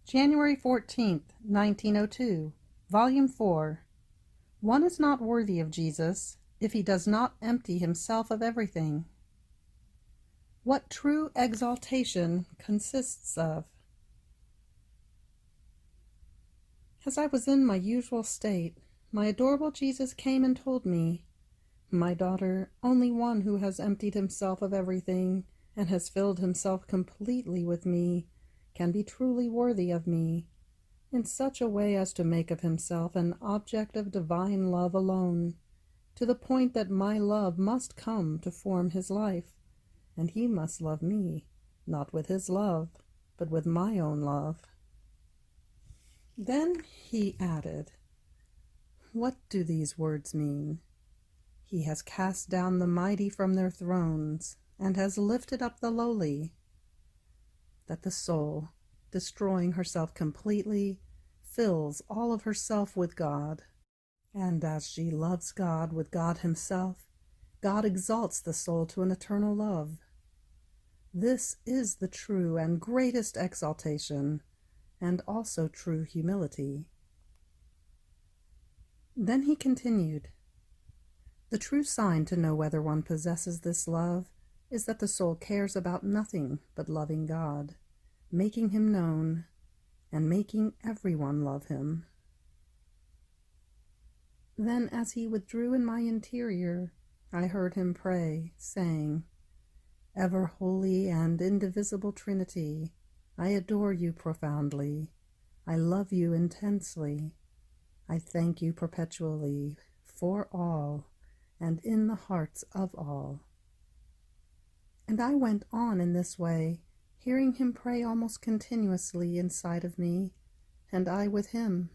January 14th, 1902, Volume 4. One is not worthy of Jesus if he does not empty himself of everything. What true exaltation consists of. As I was in my usual state, my adorable Jesus came and told me, "My daughter, only one who has emptied himself of everything and has filled himself completely with me can be truly worthy of me, in such a way as to make of himself an object of divine love alone, to the point that my love must come to form his life, and he must love me, not with his love, but with my own love." Then he added, "What do these words mean? He has cast down the mighty from their thrones, and has lifted up the lowly." That the soul, destroying herself completely, fills all of herself with God. And as she loves God with God himself, God exalts the soul to an eternal love. This is the true and greatest exaltation, and also true humility. Then he continued, "The true sign to know whether one possesses this love is that the soul cares about nothing but loving God, making him known, and making everyone love him." Then as he withdrew in my interior, I heard him pray, saying, "Ever holy and indivisible Trinity, I adore you profoundly. I love you intensely. I thank you perpetually for all and in the hearts of all." And I went on in this way, hearing him pray almost continuously inside of me, and I with him.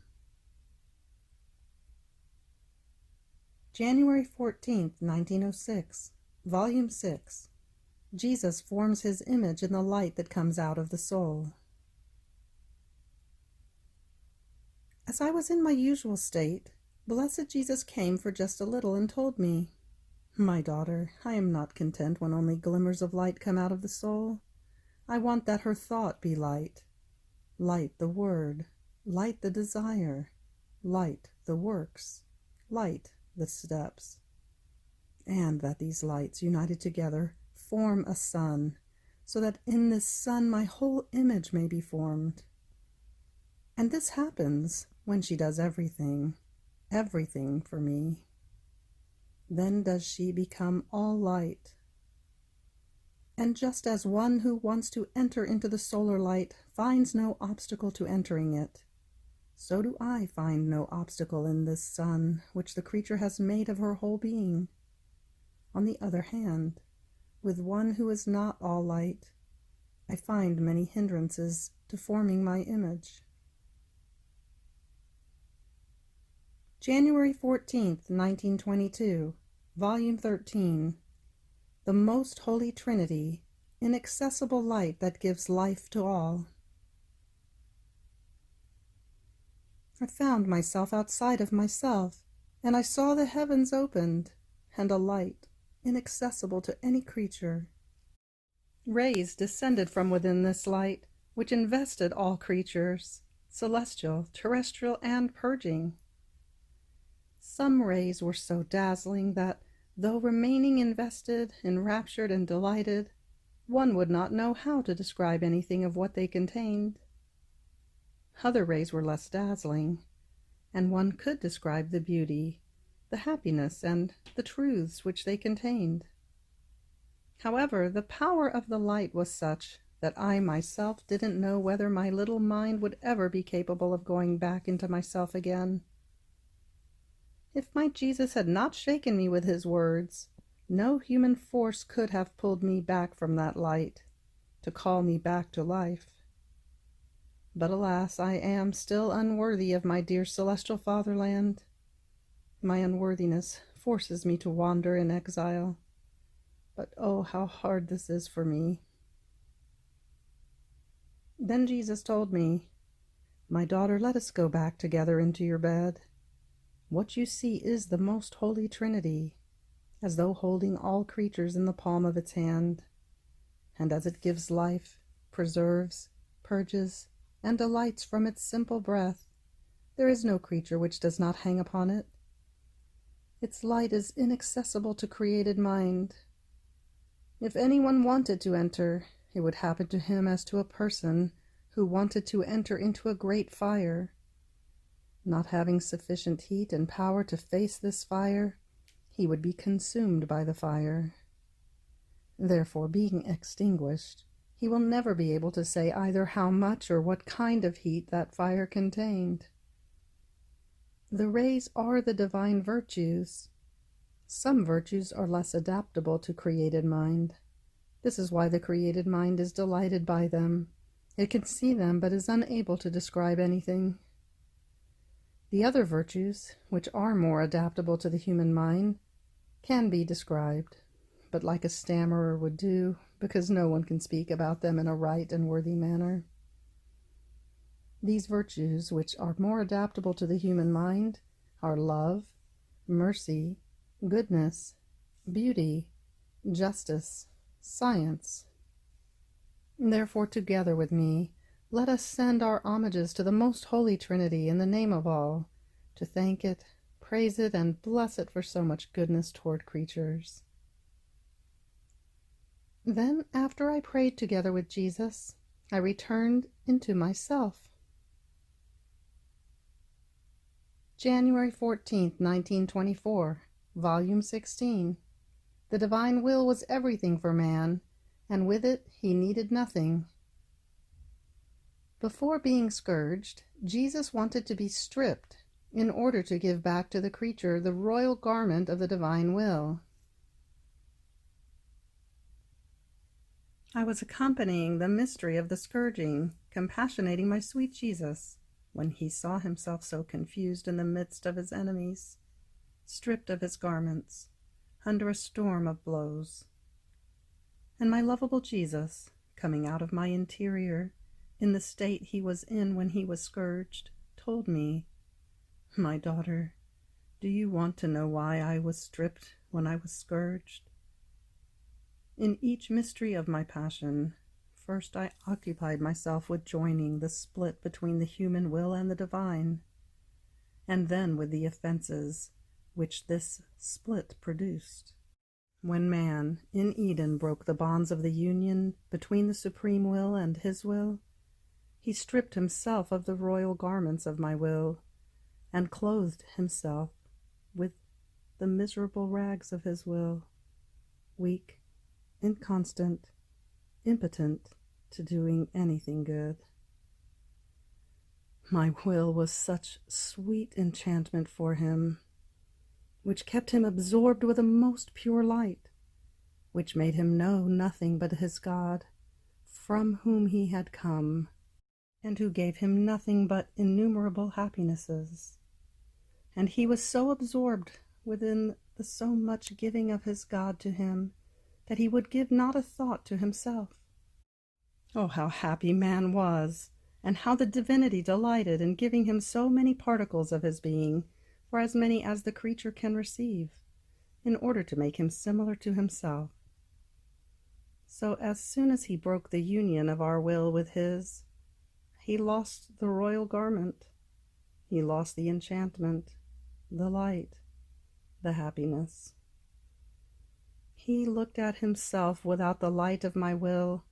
January 14th, 1906, Volume 6. Jesus forms his image in the light that comes out of the soul. As I was in my usual state, blessed Jesus came for just a little and told me, "My daughter, I am not content when only glimmers of light come out of the soul. I want that her thought be light. Light the word, light the desire, light the works, light the steps. And that these lights, united together, form a sun, so that in this sun my whole image may be formed." And this happens when she does everything for me. Then does she become all light. And just as one who wants to enter into the solar light finds no obstacle to entering it, so do I find no obstacle in this sun which the creature has made of her whole being. On the other hand, with one who is not all light, I find many hindrances to forming my image. January 14th, 1922, Volume 13. The Most Holy Trinity, inaccessible light that gives life to all. I found myself outside of myself, and I saw the heavens opened, and a light, inaccessible to any creature. Rays descended from within this light, which invested all creatures, celestial, terrestrial, and purging. Some rays were so dazzling that, though remaining invested, enraptured, and delighted, one would not know how to describe anything of what they contained. Other rays were less dazzling, and one could describe the beauty, the happiness, and the truths which they contained. However, the power of the light was such that I myself didn't know whether my little mind would ever be capable of going back into myself again. If my Jesus had not shaken me with his words, no human force could have pulled me back from that light, to call me back to life. But alas, I am still unworthy of my dear celestial fatherland. My unworthiness forces me to wander in exile. But oh, how hard this is for me. Then Jesus told me, "My daughter, let us go back together into your bed. What you see is the most holy Trinity, as though holding all creatures in the palm of its hand. And as it gives life, preserves, purges, and delights from its simple breath. There is no creature which does not hang upon it. Its light is inaccessible to created mind. If anyone wanted to enter, it would happen to him as to a person who wanted to enter into a great fire. Not having sufficient heat and power to face this fire, he would be consumed by the fire. Therefore, being extinguished, he will never be able to say either how much or what kind of heat that fire contained. The rays are the divine virtues. Some virtues are less adaptable to created mind. This is why the created mind is delighted by them. It can see them, but is unable to describe anything. The other virtues, which are more adaptable to the human mind, can be described, but like a stammerer would do, because no one can speak about them in a right and worthy manner. These virtues, which are more adaptable to the human mind, are love, mercy, goodness, beauty, justice, science. Therefore, together with me, let us send our homages to the most holy Trinity in the name of all, to thank it, praise it, and bless it for so much goodness toward creatures. Then, after I prayed together with Jesus, I returned into myself. January 14th, 1924, Volume 16. The divine will was everything for man, and with it he needed nothing. Before being scourged, Jesus wanted to be stripped in order to give back to the creature the royal garment of the divine will. I was accompanying the mystery of the scourging, compassionating my sweet Jesus, when he saw himself so confused in the midst of his enemies, stripped of his garments, under a storm of blows. And my lovable Jesus, coming out of my interior, in the state he was in when he was scourged, told me, "My daughter, do you want to know why I was stripped when I was scourged?" In each mystery of my passion, first I occupied myself with joining the split between the human will and the divine, and then with the offenses which this split produced. When man, in Eden, broke the bonds of the union between the supreme will and his will, he stripped himself of the royal garments of my will, and clothed himself with the miserable rags of his will, weak, inconstant, impotent to doing anything good. My will was such sweet enchantment for him, which kept him absorbed with a most pure light, which made him know nothing but his God, from whom he had come, and who gave him nothing but innumerable happinesses. And he was so absorbed within the so much giving of his God to him, that he would give not a thought to himself. Oh, how happy man was, and how the divinity delighted in giving him so many particles of his being, for as many as the creature can receive, in order to make him similar to himself. So as soon as he broke the union of our will with his, he lost the royal garment, he lost the enchantment, the light, the happiness. He looked at himself without the light of my will,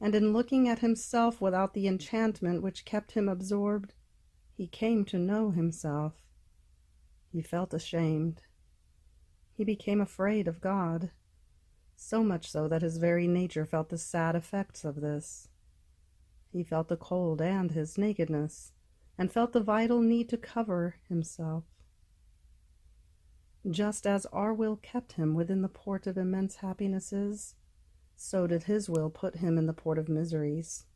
and in looking at himself without the enchantment which kept him absorbed, he came to know himself. He felt ashamed. He became afraid of God, so much so that his very nature felt the sad effects of this. He felt the cold and his nakedness, and felt the vital need to cover himself. Just as our will kept him within the port of immense happinesses, so did his will put him in the port of miseries.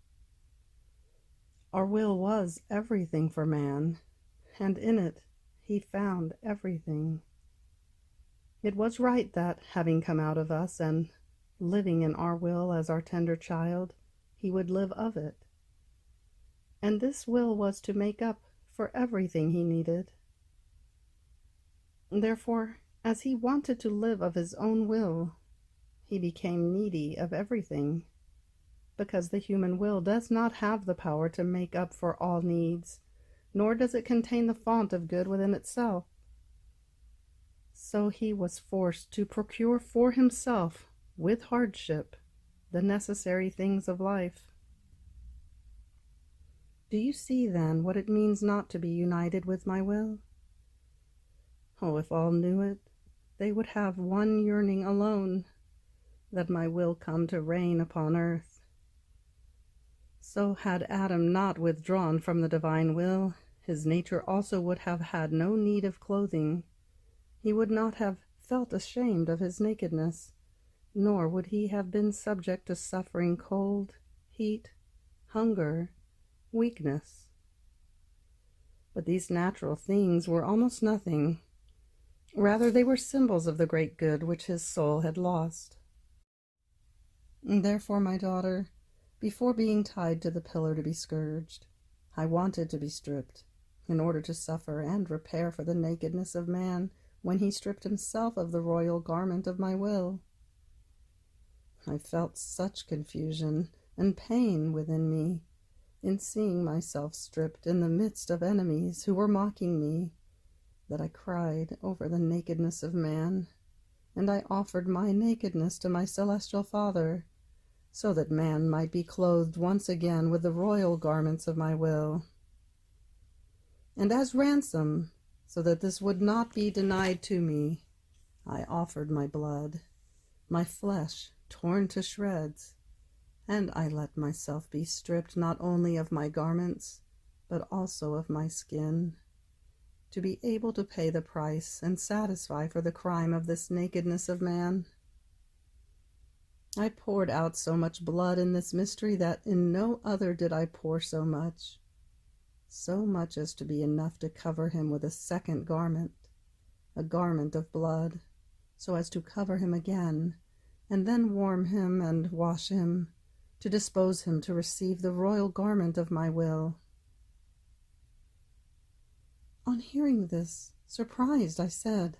Our will was everything for man, and in it he found everything. It was right that, having come out of us and living in our will as our tender child, he would live of it. And this will was to make up for everything he needed. Therefore, as he wanted to live of his own will, he became needy of everything. because the human will does not have the power to make up for all needs, nor does it contain the fount of good within itself. So he was forced to procure for himself, with hardship, the necessary things of life. Do you see, then, what it means not to be united with my will? Oh, if all knew it, they would have one yearning alone, that my will come to reign upon earth. So had Adam not withdrawn from the divine will, his nature also would have had no need of clothing. He would not have felt ashamed of his nakedness, nor would he have been subject to suffering cold, heat, hunger, weakness. But these natural things were almost nothing. Rather, they were symbols of the great good which his soul had lost. Therefore, my daughter, before being tied to the pillar to be scourged, I wanted to be stripped, in order to suffer and repair for the nakedness of man when he stripped himself of the royal garment of my will. I felt such confusion and pain within me in seeing myself stripped in the midst of enemies who were mocking me, that I cried over the nakedness of man, and I offered my nakedness to my celestial Father, so that man might be clothed once again with the royal garments of my will. And as ransom, so that this would not be denied to me, I offered my blood, my flesh torn to shreds, and I let myself be stripped not only of my garments, but also of my skin, to be able to pay the price and satisfy for the crime of this nakedness of man. I poured out so much blood in this mystery that in no other did I pour so much as to be enough to cover him with a second garment, a garment of blood, so as to cover him again, and then warm him and wash him, to dispose him to receive the royal garment of my will. On hearing this, surprised, I said,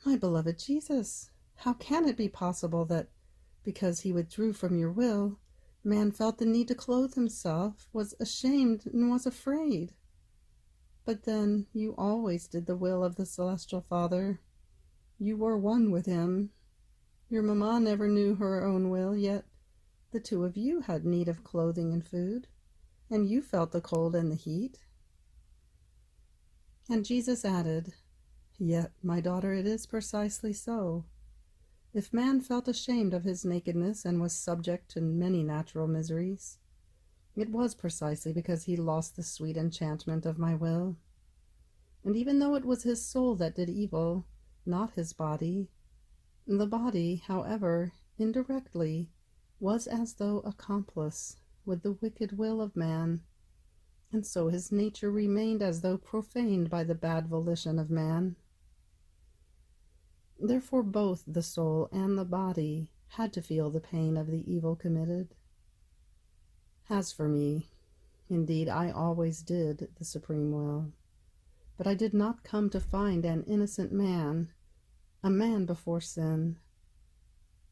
"My beloved Jesus, how can it be possible that, because he withdrew from your will, man felt the need to clothe himself, was ashamed, and was afraid? But then you always did the will of the Celestial Father. You were one with him. Your mamma never knew her own will, yet the two of you had need of clothing and food, and you felt the cold and the heat." And Jesus added, "Yet, my daughter, it is precisely so. If man felt ashamed of his nakedness and was subject to many natural miseries, it was precisely because he lost the sweet enchantment of my will. And even though it was his soul that did evil, not his body, the body, however, indirectly, was as though accomplice with the wicked will of man, and so his nature remained as though profaned by the bad volition of man. Therefore both the soul and the body had to feel the pain of the evil committed. As for me, indeed, I always did the supreme will, but I did not come to find an innocent man, a man before sin.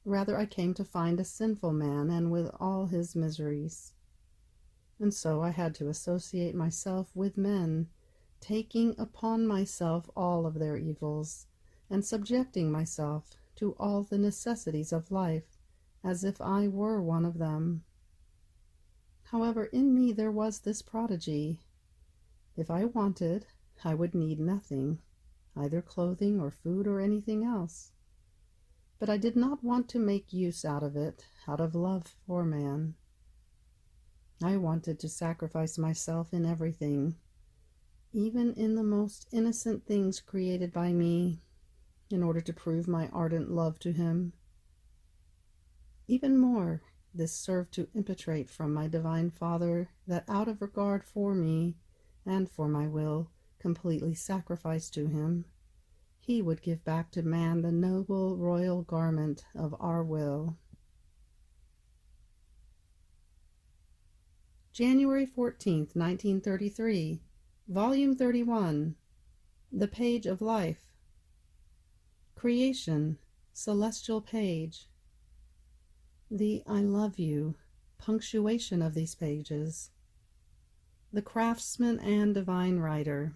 Rather, I came to find a sinful man, and with all his miseries. And so I had to associate myself with men, taking upon myself all of their evils, and subjecting myself to all the necessities of life, as if I were one of them. However, in me there was this prodigy. If I wanted, I would need nothing, either clothing or food or anything else. But I did not want to make use out of it, out of love for man. I wanted to sacrifice myself in everything, even in the most innocent things created by me, in order to prove my ardent love to him. Even more, this served to impetrate from my divine Father that out of regard for me and for my will, completely sacrificed to him, he would give back to man the noble royal garment of our will. January 14th, 1933, Volume 31, The Page of Life. Creation, Celestial Page. The I love you Punctuation of these pages. The craftsman and divine writer.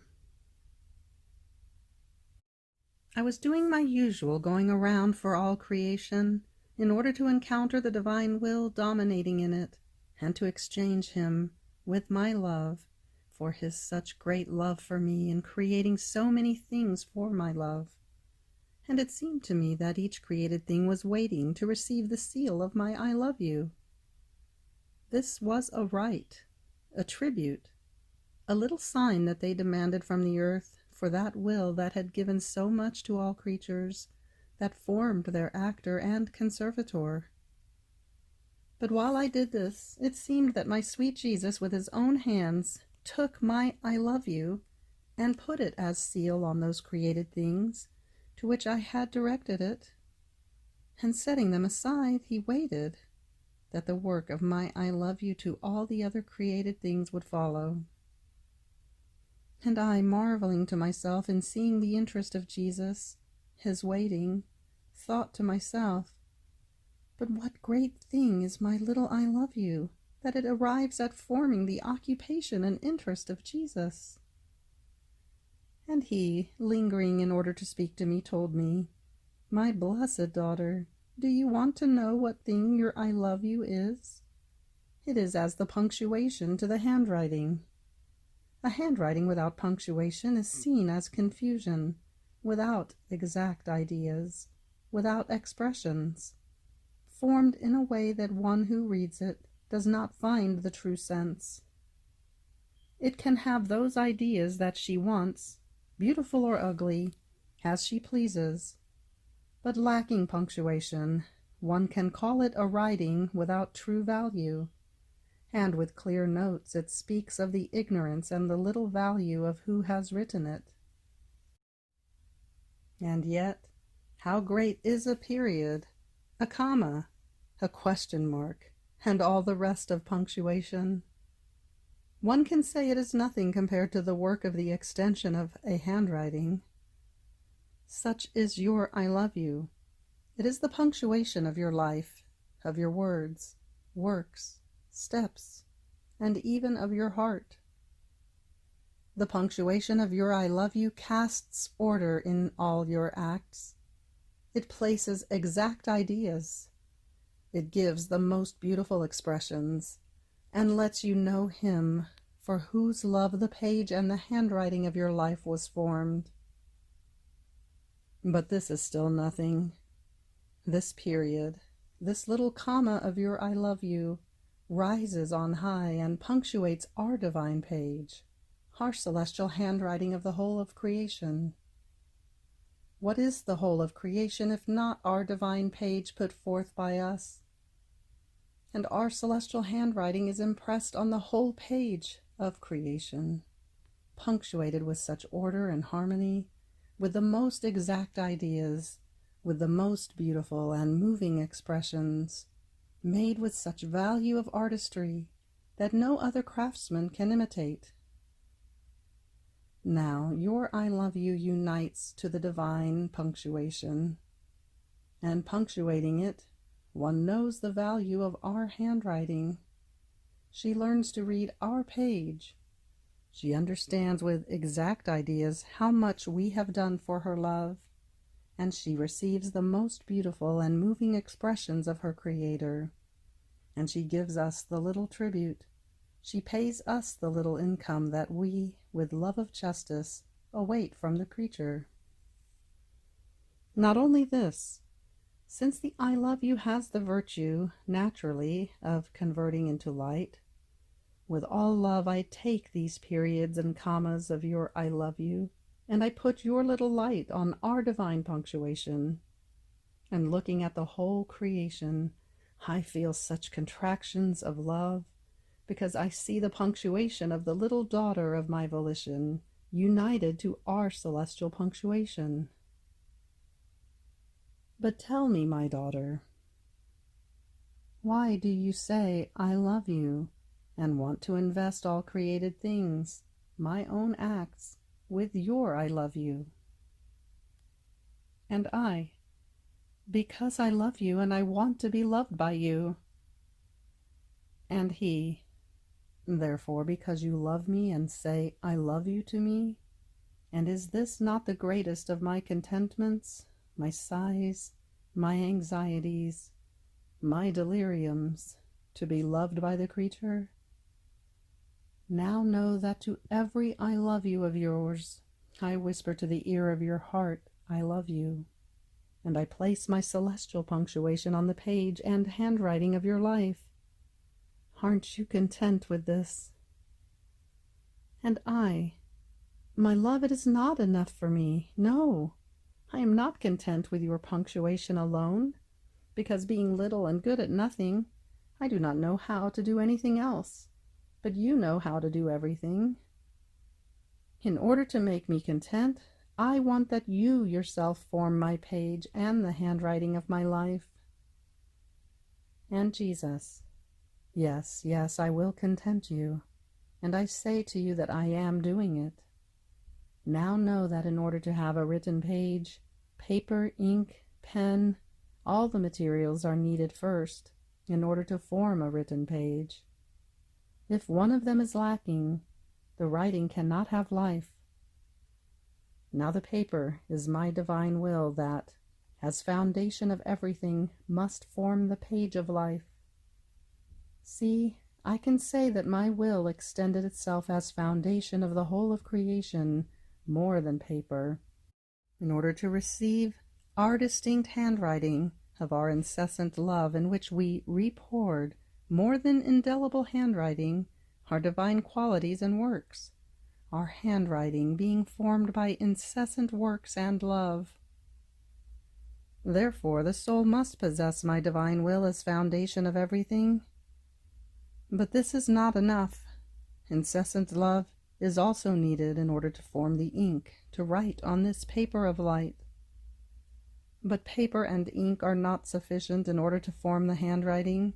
I was doing my usual going around for all creation in order to encounter the divine will dominating in it and to exchange him with my love for his such great love for me in creating so many things for my love. And it seemed to me that each created thing was waiting to receive the seal of my I love you. This was a right, a tribute, a little sign that they demanded from the earth for that will that had given so much to all creatures, that formed their actor and conservator. But while I did this, it seemed that my sweet Jesus with his own hands took my I love you and put it as seal on those created things to which I had directed it, and setting them aside, he waited that the work of my I love you to all the other created things would follow. And I, marveling to myself in seeing the interest of Jesus, his waiting, thought to myself, but what great thing is my little I love you, that it arrives at forming the occupation and interest of Jesus. And he, lingering in order to speak to me, told me, my blessed daughter, do you want to know what thing your I love you is? It is as the punctuation to the handwriting. A handwriting without punctuation is seen as confusion, without exact ideas, without expressions, formed in a way that one who reads it does not find the true sense. It can have those ideas that she wants, beautiful or ugly, as she pleases, but lacking punctuation, one can call it a writing without true value. And with clear notes it speaks of the ignorance and the little value of who has written it. And yet, how great is a period, a comma, a question mark, and all the rest of punctuation. One can say it is nothing compared to the work of the extension of a handwriting. Such is your I love you. It is the punctuation of your life, of your words, works, steps, and even of your heart. The punctuation of your I love you casts order in all your acts. It places exact ideas. It gives the most beautiful expressions, and lets you know him for whose love the page and the handwriting of your life was formed. But this is still nothing. This period, this little comma of your I love you, rises on high and punctuates our divine page, our celestial handwriting of the whole of creation. What is the whole of creation if not our divine page put forth by us? And our celestial handwriting is impressed on the whole page of creation, punctuated with such order and harmony, with the most exact ideas, with the most beautiful and moving expressions, made with such value of artistry that no other craftsman can imitate. Now your I love you unites to the divine punctuation, and punctuating it, one knows the value of our handwriting. She learns to read our page. She understands with exact ideas how much we have done for her love, and she receives the most beautiful and moving expressions of her Creator, and she gives us the little tribute. She pays us the little income that we, with love of justice, await from the creature. Not only this, since the I love you has the virtue, naturally, of converting into light, with all love I take these periods and commas of your I love you, and I put your little light on our divine punctuation. And looking at the whole creation, I feel such contractions of love, because I see the punctuation of the little daughter of my volition united to our celestial punctuation. But tell me, my daughter, why do you say I love you, and want to invest all created things, my own acts, with your I love you? And I, because I love you and I want to be loved by you. And he, therefore, because you love me and say, I love you to me, and is this not the greatest of my contentments, my sighs, my anxieties, my deliriums, to be loved by the creature? Now know that to every I love you of yours, I whisper to the ear of your heart, I love you, and I place my celestial punctuation on the page and handwriting of your life. Aren't you content with this? And my love, it is not enough for me. No, I am not content with your punctuation alone, because being little and good at nothing, I do not know how to do anything else, but you know how to do everything. In order to make me content, I want that you yourself form my page and the handwriting of my life. And Jesus, yes, yes, I will content you, and I say to you that I am doing it. Now know that in order to have a written page, paper, ink, pen, all the materials are needed first in order to form a written page. If one of them is lacking, the writing cannot have life. Now the paper is my divine will that, as foundation of everything, must form the page of life. See, I can say that my will extended itself as foundation of the whole of creation, more than paper, in order to receive our distinct handwriting of our incessant love, in which we repoured, more than indelible handwriting, our divine qualities and works, our handwriting being formed by incessant works and love. Therefore the soul must possess my divine will as foundation of everything. But this is not enough. Incessant love is also needed in order to form the ink to write on this paper of light. But paper and ink are not sufficient in order to form the handwriting,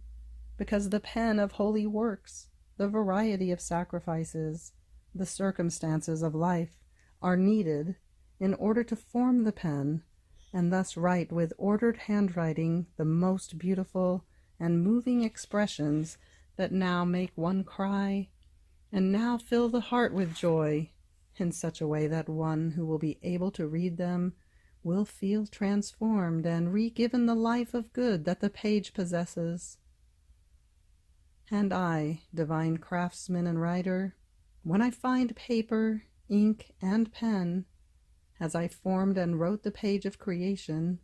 because the pen of holy works, the variety of sacrifices, the circumstances of life are needed in order to form the pen, and thus write with ordered handwriting the most beautiful and moving expressions that now make one cry, and now fill the heart with joy, in such a way that one who will be able to read them will feel transformed and re-given the life of good that the page possesses. And I, divine craftsman and writer, when I find paper, ink, and pen, as I formed and wrote the page of creation,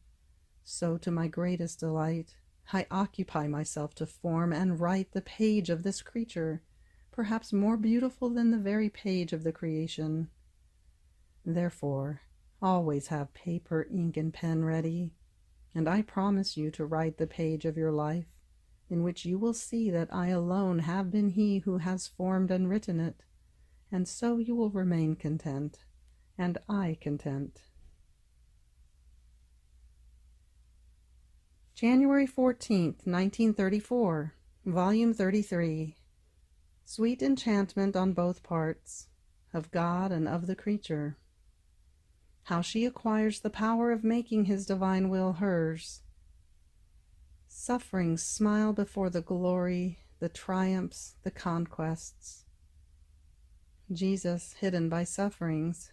so to my greatest delight, I occupy myself to form and write the page of this creature, perhaps more beautiful than the very page of the creation. Therefore, always have paper, ink, and pen ready, and I promise you to write the page of your life, in which you will see that I alone have been he who has formed and written it, and so you will remain content, and I content. January 14th, 1934, Volume 33. Sweet enchantment on both parts, of God and of the creature. How she acquires the power of making his divine will hers. Sufferings smile before the glory, the triumphs, the conquests. Jesus hidden by sufferings.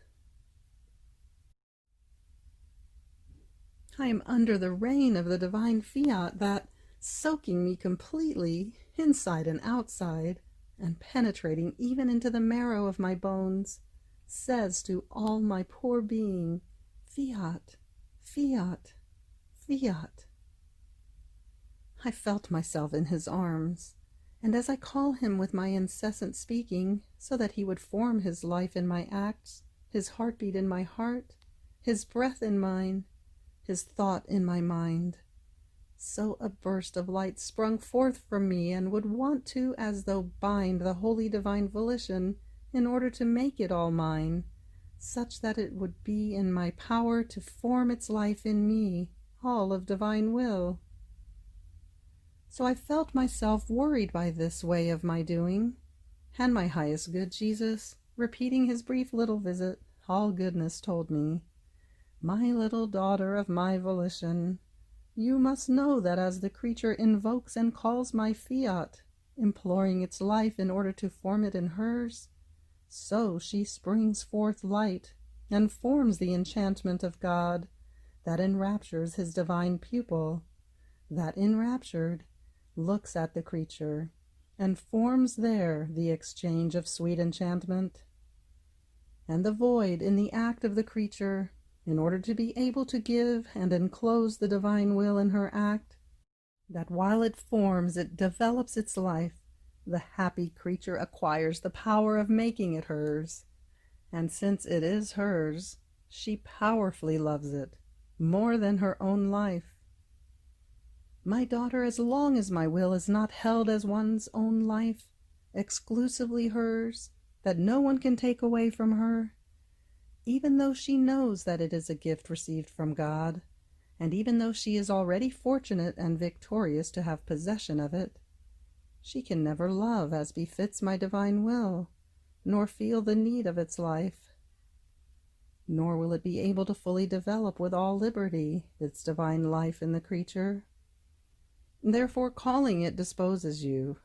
I am under the reign of the divine Fiat that, soaking me completely, inside and outside, and penetrating even into the marrow of my bones, says to all my poor being, Fiat, Fiat, Fiat. I felt myself in his arms, and as I call him with my incessant speaking, so that he would form his life in my acts, his heartbeat in my heart, his breath in mine, his thought in my mind, so a burst of light sprung forth from me and would want to as though bind the holy divine volition in order to make it all mine, such that it would be in my power to form its life in me, all of divine will. So I felt myself worried by this way of my doing, and my highest good Jesus, repeating his brief little visit, all goodness, told me, My little daughter of my volition, you must know that as the creature invokes and calls my fiat, imploring its life in order to form it in hers, so she springs forth light and forms the enchantment of God that enraptures his divine pupil, that enraptured looks at the creature and forms there the exchange of sweet enchantment. And the void in the act of the creature, in order to be able to give and enclose the divine will in her act, that while it forms, it develops its life, the happy creature acquires the power of making it hers, and since it is hers, she powerfully loves it, more than her own life. My daughter, as long as my will is not held as one's own life, exclusively hers, that no one can take away from her, even though she knows that it is a gift received from God, and even though she is already fortunate and victorious to have possession of it, she can never love as befits my divine will, nor feel the need of its life. Nor will it be able to fully develop with all liberty its divine life in the creature. Therefore, calling it disposes you.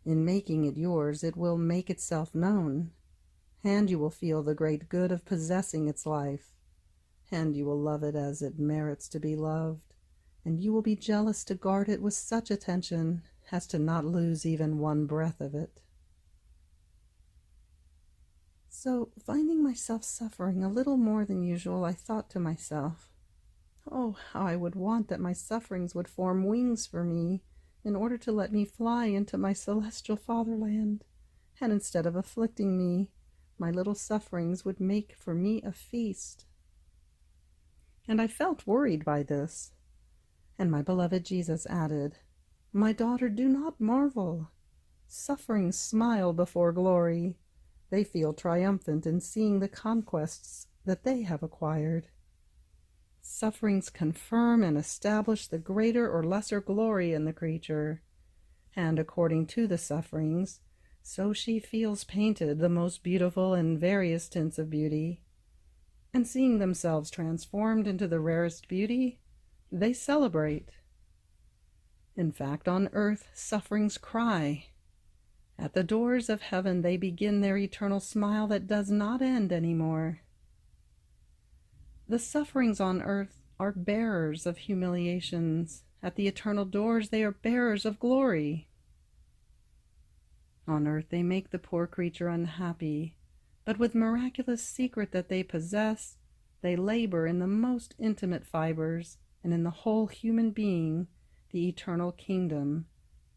In making it yours, it will make itself known, and you will feel the great good of possessing its life, and you will love it as it merits to be loved, and you will be jealous to guard it with such attention as to not lose even one breath of it. So, finding myself suffering a little more than usual, I thought to myself, oh, how I would want that my sufferings would form wings for me in order to let me fly into my celestial fatherland, and instead of afflicting me, my little sufferings would make for me a feast. And I felt worried by this, and my beloved Jesus added, my daughter, do not marvel. Sufferings smile before glory. They feel triumphant in seeing the conquests that they have acquired. Sufferings confirm and establish the greater or lesser glory in the creature, and according to the sufferings, so she feels painted the most beautiful and various tints of beauty, and seeing themselves transformed into the rarest beauty, they celebrate. In fact, on earth, sufferings cry. At the doors of heaven, they begin their eternal smile that does not end anymore. The sufferings on earth are bearers of humiliations. At the eternal doors, they are bearers of glory. On earth, they make the poor creature unhappy, but with miraculous secret that they possess, they labor in the most intimate fibers and in the whole human being, the eternal kingdom,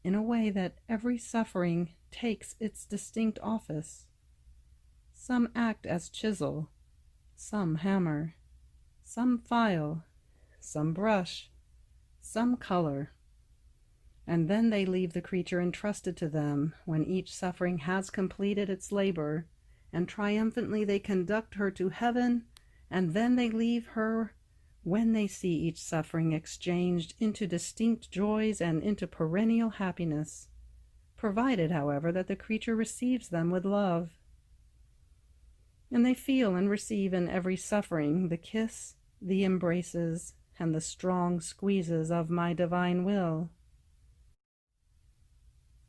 in a way that every suffering takes its distinct office. Some act as chisel, some hammer, some file, some brush, some color, and then they leave the creature entrusted to them when each suffering has completed its labor, and triumphantly they conduct her to heaven, and then they leave her when they see each suffering exchanged into distinct joys and into perennial happiness, provided, however, that the creature receives them with love. And they feel and receive in every suffering the kiss, the embraces, and the strong squeezes of my divine will.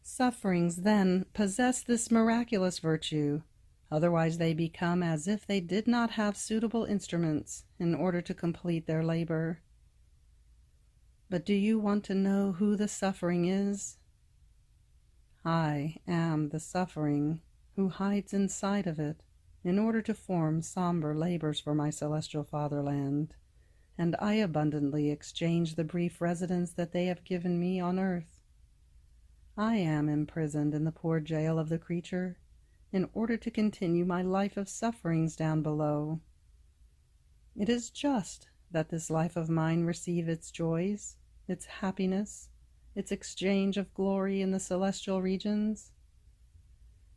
Sufferings, then, possess this miraculous virtue, otherwise they become as if they did not have suitable instruments in order to complete their labor. But do you want to know who the suffering is? I am the suffering who hides inside of it in order to form somber labors for my celestial fatherland, and I abundantly exchange the brief residence that they have given me on earth. I am imprisoned in the poor jail of the creature in order to continue my life of sufferings down below. It is just that this life of mine receive its joys, its happiness, its exchange of glory in the celestial regions.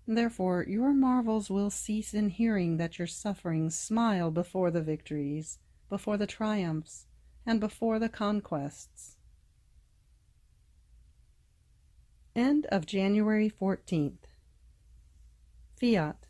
Therefore, your marvels will cease in hearing that your sufferings smile before the victories, before the triumphs, and before the conquests. End of January 14th. Fiat.